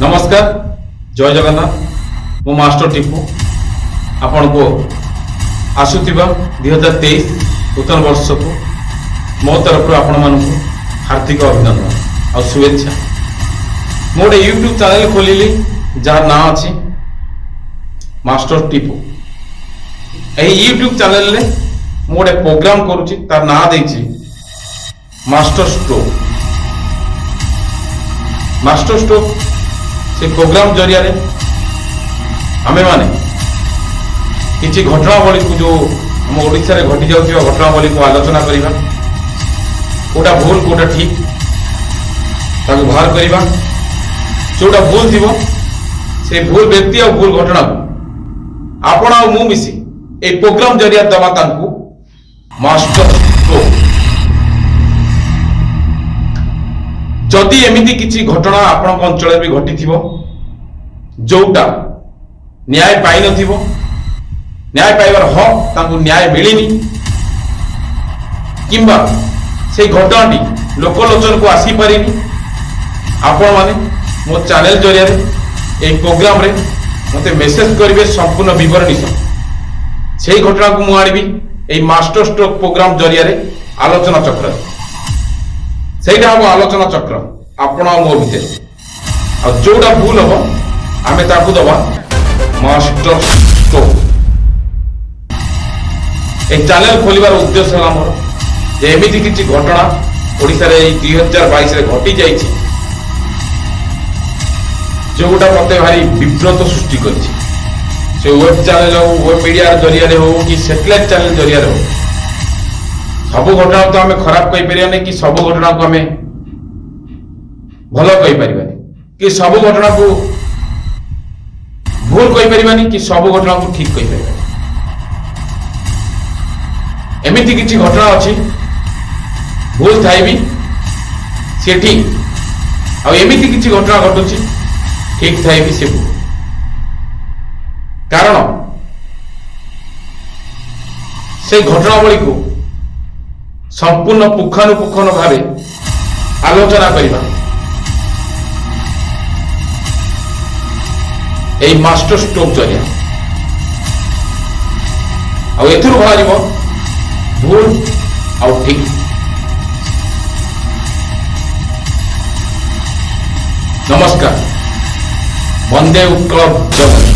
नमस्कार जय जगन्नाथ मो मास्टर टीपू आपण को आसुथिबा 2023 नूतन वर्ष को मो तरफ आपण मानक हार्दिक अभिनंदन और शुभेच्छा। मोटे यूट्यूब चैनल खोलिली जार ना अच्छी मास्टर टीपू। यही यूट्यूब चैनल ले मोटे प्रोग्राम करुची तार ना देछि मास्टर स्ट्रोक। मास्टर स्ट्रोक से प्रोग्राम जरिया आमे माने किसी घटनावली को जो हम ओडिशा रे घटी जाउथिबा घटनावली को आलोचना करिबा, कोटा भूल कोटा ठीक ताको बाहर करिबा, जोटा भूल थिबो से भूल व्यक्ति और भूल घटना को आपण आ मु मिसी ए प्रोग्राम जरिया दमा तांको मास्टर स्ट्रोक। जदि एमिति किछि घटना आपण अंचल भी घटी थिबो जोटा न्याय पाई नथिबो, न्याय पाइबार हक तांको न्याय मिलिनी किंबा से घटनाटी लोकलोचन को आसी पारिनी, आपण माने मो चैनल जरिया ए प्रोग्राम रे मते मेसेज करिवे संपूर्ण विवरणी से घटना को मु आनिबी ए मास्टर स्ट्रोक प्रोग्राम जरिया रे आलोचना चक्र सेटा हम आलोचना चक्र आपण मो भितर आ जोटा भूल हो आमे ताकू दबा मास्टर स्ट्रोक। ए चैनल खोलिबार उद्देश्य है हमर जे एमिति किछि घटना ओडिसा रे 2022 रे घटी जाइछि जोटा मते भारी विब्रत सृष्टि करिछि। से वेब चैनल हो, वेब मीडिया जरिया रे हो कि सैटेलाइट चैनल जरिया रे हो, सब घटना तो आम खराब कही पारिबानी कि सब घटना को आम भल कही पारिबानी कि सब घटना को भूल कही पारिबानी कि सब घटना को ठीक कही पारिबानी। एमिति किछि घटना अछि भूल थाई भी से ठीक और एमिति किछि घटना घटुछि ठीक थाई भी से भूल। कारण से घटनावली को संपूर्ण पुखानुपुखन भावे आलोचना करिबा एई मास्टर स्ट्रोक जरिया और एथुरु बाहरिबो भूल और ठीक। नमस्कार, वंदे उत्कल जगत।